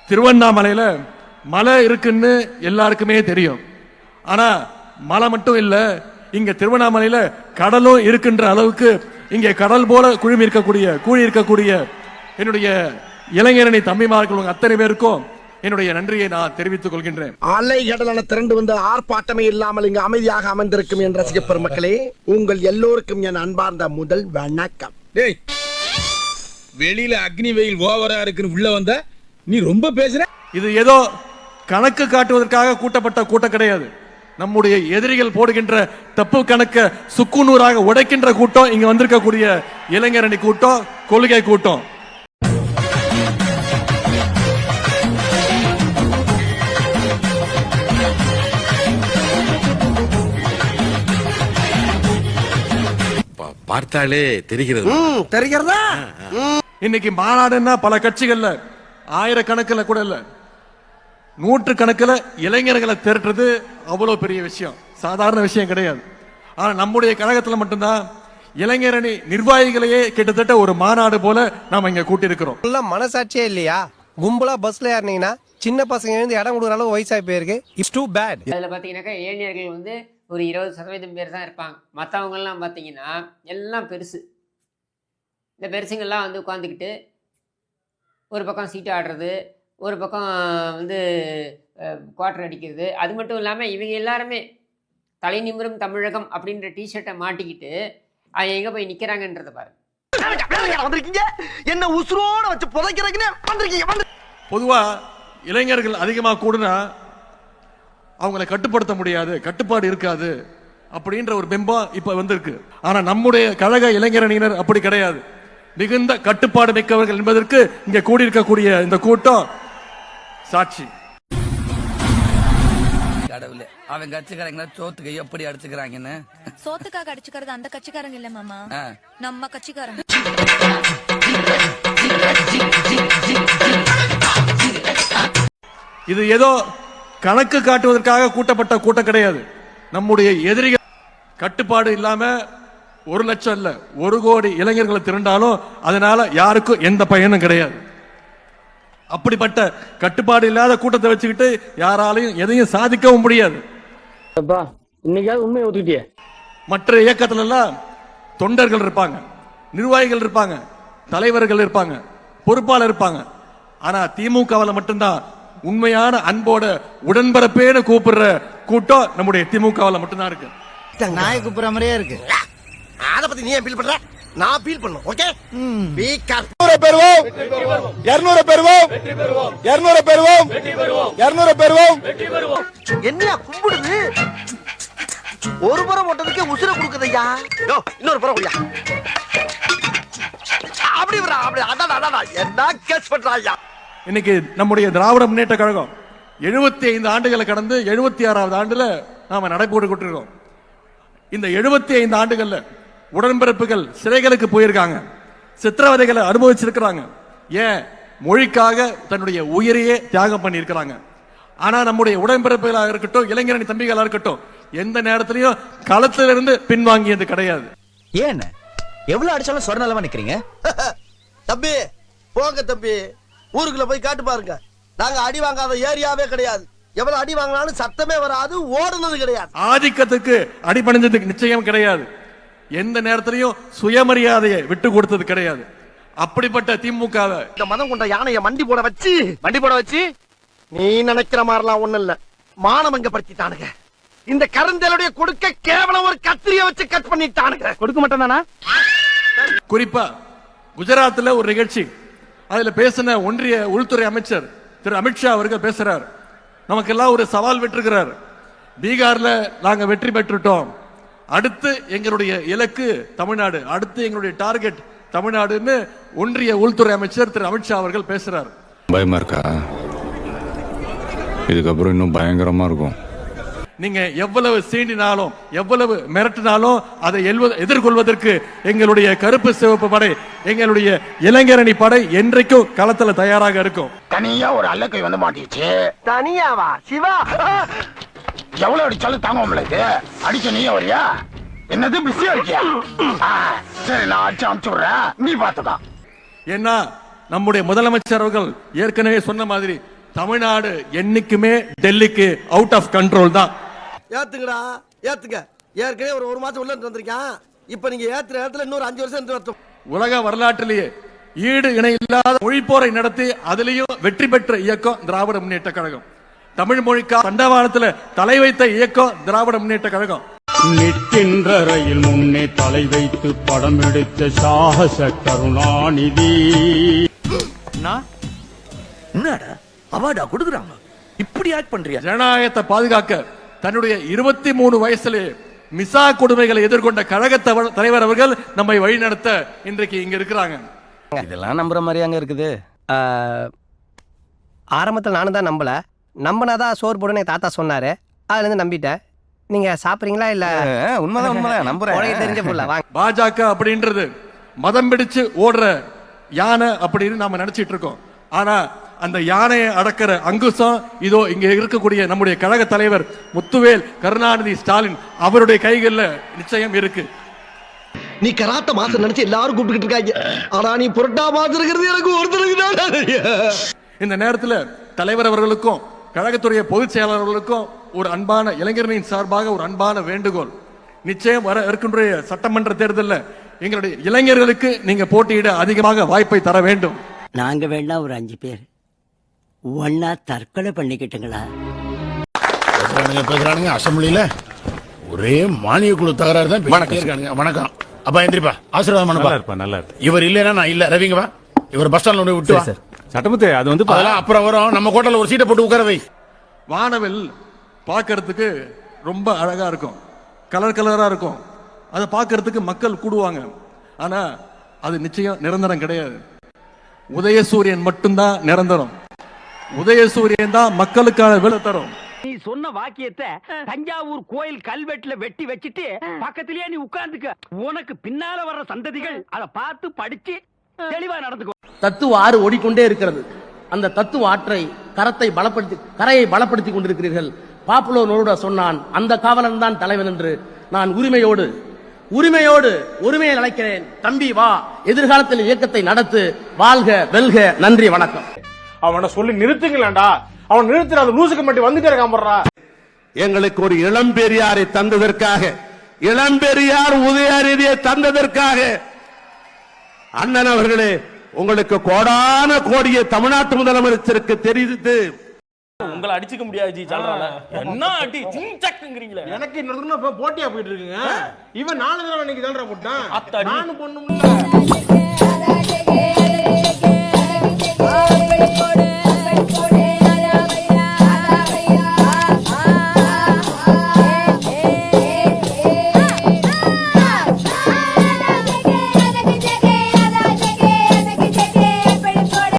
திருவண்ணாமலையில மலை இருக்குன்னு எல்லாருக்குமே தெரியும். ஆனா மலை மட்டும் இல்ல, இங்க திருவண்ணாமலையில கடலும் இருக்கின்ற அளவுக்கு இங்கே கடல் போல கூழி இருக்கக்கூடிய என்னுடைய இளைஞரணி தம்பிமார்கள் அத்தனை பேருக்கும் என்னுடைய நன்றியை நான் தெரிவித்துக் கொள்கின்றேன். அலை கடலான திரண்டு வந்து ஆர்ப்பாட்டமே இல்லாமல் இங்கு அமைதியாக அமர்ந்திருக்கும் என் ரசிக பெருமக்களே, உங்கள் எல்லோருக்கும் என் அன்பார்ந்த முதல் வணக்கம். வெளியில அக்னி வெயில் ஓவரா இருக்குன்னு உள்ள வந்த நீ ரொம்ப பேசுற. இது ஏதோ கணக்கு காட்டுவதற்காக கூட்டப்பட்ட கூட்டம் கிடையாது. நம்முடைய எதிரிகள் போடுகின்ற தப்பு கணக்க சுக்குநூறாக உடைக்கின்ற கூட்டம் இங்க வந்திருக்கக்கூடிய இளைஞரணி கூட்டம், கொள்கை கூட்டம். பார்த்தாலே தெரிகிறதா? இன்னைக்கு மாநாடுன்னா பல கட்சிகள்ல ஆயிரக்கணக்கில் கூட இல்ல, நூற்றுக்கணக்கில் இளைஞர்களை திரட்டுறது அவ்வளவு பெரிய விஷயம், சாதாரண விஷயம் கிடையாது. ஆனா நம்முடைய கழகத்தில் மட்டும்தான் இளைஞரணி நிர்வாகிகளையே கிட்டத்தட்ட ஒரு மாநாடு போல நாம இங்க கூட்டியிருக்கிறோம். மனசாட்சியே இல்லையா? கும்பலா பஸ்ல ஏறினீங்கன்னா சின்ன பசங்க எழுந்து இடம் கொடுக்குற அளவு வயசாகி போயிருக்கு. It's too bad. அதில் பார்த்தீங்கன்னாக்கா இளைஞர்கள் வந்து ஒரு 20% பேர் தான் இருப்பாங்க. மற்றவங்கெல்லாம் பார்த்தீங்கன்னா எல்லாம் பெருசு. இந்த பெருசுங்கள்லாம் வந்து உட்காந்துக்கிட்டு ஒரு பக்கம் சீட்டு ஆடுறது, ஒரு பக்கம் வந்து குவார்டர் அடிக்கிறது. அது மட்டும் இல்லாமல் இவங்க எல்லாருமே தலை நிமிரும் தமிழகம் அப்படின்ற டிஷர்ட்டை மாட்டிக்கிட்டு அவங்க எங்கே போய் நிற்கிறாங்கன்றத பாருங்க. என்ன உசுரோட வச்சு புதைக்கிறீங்க. பொதுவா இளைஞர்கள் அதிகமாக கூடுனா அவங்களை கட்டுப்படுத்த முடியாது, கட்டுப்பாடு இருக்காது அப்படின்ற ஒரு பிம்பம் இப்ப வந்திருக்கு. ஆனா நம்முடைய கழக இளைஞரணியினர் அப்படி கிடையாது, மிகுந்த கட்டுப்பாடு மிக்கவர்கள் என்பதற்கு இங்க கூடியிருக்கக்கூடிய இந்த கூட்டம் சாட்சி. கடவுளே, அவன் கட்சிக்காரங்க சோத்துக்கு எப்படி அடிச்சுக்கிறாங்கன்னு. சோத்துக்காக அடிச்சுக்கிறது அந்த கட்சிக்காரங்க இல்ல மாமா, நம்ம கட்சிக்காரங்க. இது ஏதோ கணக்கு காட்டுவதற்காக கூட்டப்பட்ட கூட்டம் கிடையாது. நம்முடைய எதிரிகள் கட்டுப்பாடு இல்லாம 1 லட்சம் இல்ல 1 கோடி இளைஞர்களை திரண்டாலும் அதனால யாருக்கும் எந்த பயனும் கிடையாது. அப்படிப்பட்ட கட்டுப்பாடு இல்லாத கூட்டத்தை வச்சுக்கிட்டு யாராலையும் எதையும் சாதிக்கவும் முடியாது. மற்ற இயக்கத்துல எல்லாம் தொண்டர்கள் இருப்பாங்க, நிர்வாகிகள் இருப்பாங்க, தலைவர்கள் இருப்பாங்க, பொறுப்பாளர் இருப்பாங்க. ஆனா திமுகவில் மட்டும்தான் உண்மையான அன்போட உடன்பரப்பேன்னு கூப்பிடுற கூட்டம் நம்முடைய திமுகவில் மட்டும்தான் இருக்கு. நாய் கூப்பிடுற மாதிரியே இருக்கு. அத பத்தி நீ ஃபீல் பண்ற, நான் ஃபீல் பண்ணனும். ஓகே, பீ கார். 200 பெறுவோம், 200 பெறுவோம், 200 பெறுவோம், 200 பெறுவோம். என்னையா கும்பிடுது? ஒரு புறம் போட்டதுக்கு உசுர கொடுக்குதையா? யோ இன்னொரு புறம் போய்யா. அப்படி வரா, அப்படி அடடடடா என்ன கேஸ் பண்றாயா? இன்னைக்கு நம்முடைய திராவிட முன்னேற்ற கழகம் 75 ஆண்டுகளை கடந்து 76வது ஆண்டுல நாம நடைபோட்டு கொண்டிருக்கோம். இந்த 75 ஆண்டுகள்ல உடன்பிறப்புகள் சிறைகளுக்கு போயிருக்காங்க, சித்திரவதைகளை அனுபவிச்சிருக்கிறாங்க, ஏன் மொழிக்காக தன்னுடைய உயிரையே தியாகம் பண்ணி இருக்கிறாங்க. ஆனா நம்முடைய உடன்பிறப்புகளாக இருக்கட்டும், இளைஞரணி தம்பிகளா இருக்கட்டும், எந்த நேரத்திலையும் களத்திலிருந்து பின்வாங்கியது கிடையாது. ஏன் எவ்வளவு அடிச்சாலும் சொர்ணலமா நிக்கிறீங்க? தம்பி போங்க தம்பி, ஊருக்குள்ள போய் காட்டு பாருங்க. நாங்க அடி வாங்காத ஏரியாவே கிடையாது. எவ்வளவு அடி வாங்கினாலும் சத்தமே வராது, ஓடுனது கிடையாது. ஆதிக்கத்துக்கு அடிபணிஞ்சதுக்கு நிச்சயம் கிடையாது. எந்த நேரத்திலையும் சுயமரியாதையை விட்டு கொடுத்தது கிடையாது. அப்படிப்பட்ட திமுக இந்த மதம் கொண்ட யானையை மண்டி போட வச்சு நீ நினைக்கிற மாதிரிலாம் ஒண்ணு இல்ல, மானமங்க படுத்திட்டானுங்க. இந்த கருந்தலுடைய கொடுக்க கேவலம் ஒரு கத்திரியை வச்சு கட் பண்ணிட்டானுங்க. கொடுக்க மாட்டேன் தானா? குறிப்பா குஜராத்ல ஒரு நிகழ்ச்சி, அதுல பேசின ஒன்றிய உள்துறை அமைச்சர் திரு அமித்ஷா அவர்கள் பேசுறார். நமக்கெல்லாம் ஒரு சவால் விட்டுருக்கிறார். பீகார்ல நாங்க வெற்றி பெற்றுட்டோம், அடுத்து எங்களுடைய இலக்கு தமிழ்நாடு, அடுத்து எங்களுடைய டார்கெட் தமிழ்நாடுன்னு ஒன்றிய உள்துறை அமைச்சர் திரு அமித்ஷா அவர்கள் பேசுறார். பயமா இருக்கா? இதுக்கப்புறம் இன்னும் பயங்கரமா இருக்கும். நீங்க எவ்வளவு சீண்டினாலும் எவ்வளவு மிரட்டினாலும் அதை எதிர்கொள்வதற்கு எங்களுடைய கருப்பு சிவப்பு படை, எங்களுடைய இளைஞரணி படை என்றைக்கும் களத்துல தயாராக இருக்கும். தனியா ஒரு அல்லக்கை வந்து மாட்டிச்சு. தனியாவா? சிவா எவ்வளவு அடிச்சாலும் தாங்க முடியல. அடிச்ச நீ வரியா? என்னது பிஸியா இருக்கியா? சரி நான் அடிச்சு அனுப்பிச்சு விடுறேன், நீ பாத்துக்கா. ஏன்னா நம்முடைய முதலமைச்சர் அவர்கள் ஏற்கனவே சொன்ன மாதிரி தமிழ்நாடு என்னைக்குமே டெல்லிக்கு அவுட் ஆஃப் கண்ட்ரோல் தான். ஏத்துங்கடா ஏத்துங்க. ஏற்கனவே ஒரு மாசம் உள்ள வந்திருக்கான். இப்ப நீங்க ஏத்துற இடத்துல இன்னொரு 5 வருஷம் இருந்து வரட்டும். உலக வரலாற்றிலேயே ஈடு இணை இல்லாத மொழிப்போரை நடத்தி அதிலையும் வெற்றி பெற்ற இயக்கம் திராவிட முன்னேற்ற கழகம். தமிழ் மொழிக்கா தண்டவாளத்துல தலை வைத்த இயக்கம் திராவிட முன்னேற்ற கழகம். நிற்கின்ற ரயில் முன்னே தலை வைத்து படம் எடுத்த சாகச கருணாநிதி. என்னடா அவார்டா கொடுக்குறாங்க, இப்படி ஆக்ட் பண்றியா? ஜனநாயகத்தை பாதுகாக்க தன்னுடைய 23 வயசுலே மிசா கொடுமைகளை எதிர்கொண்ட கழக தலைவர் அவர்கள் நம்மை வழிநடத்த இன்றைக்கு இங்க இருக்கிறாங்க. இதெல்லாம் நம்புற மாதிரியாங்க இருக்குது? ஆரம்பத்தில் நானும் தான் நம்பினாதான் சோறு போடுன்னு என் தாத்தா சொன்னாரு. அதுல இருந்து நம்பிட்டேன். நீங்க சாப்பிடுறீங்களா இல்ல? உண்மைதான் நம்புறேன். உனக்கு தெரிஞ்ச புள்ள வாங்க. பாஜக அப்படின்றது மதம் பிடிச்சு ஓடுற யானை அப்படின்னு நாம நினைச்சிட்டு இருக்கோம். ஆனா அந்த யானையை அடக்கிற அங்குசம் இதோ இங்க இருக்கக்கூடிய நம்முடைய கழக தலைவர் முத்துவேல் கருணாநிதி ஸ்டாலின் அவருடைய கைகள்ல நிச்சயம் இருக்கு. நீ கராத்த மாசம் நினைச்சு எல்லாரும் கூப்பிட்டு இருக்காங்க. ஆனா நீ புரட்டா மாசம் இருக்கிறது எனக்கு ஒருத்தருக்கு. இந்த நேரத்தில் தலைவர் அவர்களுக்கும் கழகத்துடைய பொதுச் செயலாளர்களுக்கும் ஒரு அன்பான இளைஞர்களின் சார்பாக ஒரு அன்பான வேண்டுகோள். நிச்சயம் வர இருக்கின்ற சட்டமன்ற தேர்தலில் எங்களுடைய இளைஞர்களுக்கு நீங்க போட்டியிட அதிகமாக வாய்ப்பை தர வேண்டும். நாங்க வேணா ஒரு 5 பேர் ஒன்னா தற்கொலை பண்ணிக்கிட்டுங்களா? பேசுறானுங்க அசம்பிளியில ஒரே மானிய குழு தகராறு தான் இருக்கானுங்க. வணக்கம் அப்பா, எந்திரிப்பா, ஆசீர்வாதம் பண்ணுப்பா. நல்லா இருப்பா. இவர் இல்லைன்னா நான் இல்ல. ரவிங்கப்பா, இவர் பஸ் ஸ்டாண்ட்ல விட்டு வா. சட்டமுத்து அது வந்து அதெல்லாம் அப்புறம் வரும். நம்ம கோட்டையில ஒரு சீட்டை போட்டு உட்காரவை. வானவில் பார்க்கறதுக்கு ரொம்ப அழகா இருக்கும், கலர் கலரா இருக்கும். அதை பார்க்கறதுக்கு மக்கள் கூடுவாங்க. ஆனா அது நிச்சயம் நிரந்தரம் கிடையாது. உதயசூரியன் மட்டும்தான் நிரந்தரம். உதயசூரியன் தான் மக்களுக்கான விலை தரும். நீ சொன்ன வாக்கியத்தை தஞ்சாவூர் கோயில் கல்வெட்டுல வெட்டி வச்சிட்டு பக்கத்திலேயே நீ உட்கார்ந்துக்க. உனக்கு பின்னால வர்ற சந்ததிகள் அதை பார்த்து படிச்சு தெளிவா நடந்துக்கோ. தத்துவ ஆறு ஓடிக்கொண்டே இருக்கிறது. அந்த தத்துவ ஆற்றை கரையை பலப்படுத்தி கொண்டிருக்கிறீர்கள். பாப்புலோ நோருடா சொன்னான், அந்த காவலன் தான் தலைவன் என்று. நான் உரிமையை அழைக்கிறேன். தம்பி வா, எதிர்காலத்தில் இயக்கத்தை நடத்து. வாழ்க வெல்க. நன்றி, வணக்கம். அவனை சொல்லி நிறுத்துங்களேன்டா. அவன் நிறுத்துற லூசுக்கு மட்டும் வந்துட்டே இருக்கான். எங்களுக்கு ஒரு இளம்பெரியாரை தந்ததற்காக, இளம்பெரியார் உதயநிதியை தந்ததற்காக அண்ணன் அவர்களே உங்களுக்கு கோடான கோடியை தமிழ்நாட்டு முதலமைச்சருக்கு தெரிவித்து உங்களை அடிச்சுக்க முடியாது ஜி. என்ன அடி சிங்சக்குங்கறீங்களே. எனக்கு இன்னொரு போட்டியா போயிட்டு இருக்குங்க. இவன் 4 தடவை இன்னைக்கு தான்டா போட்டான். நானும் பொண்ணும்ல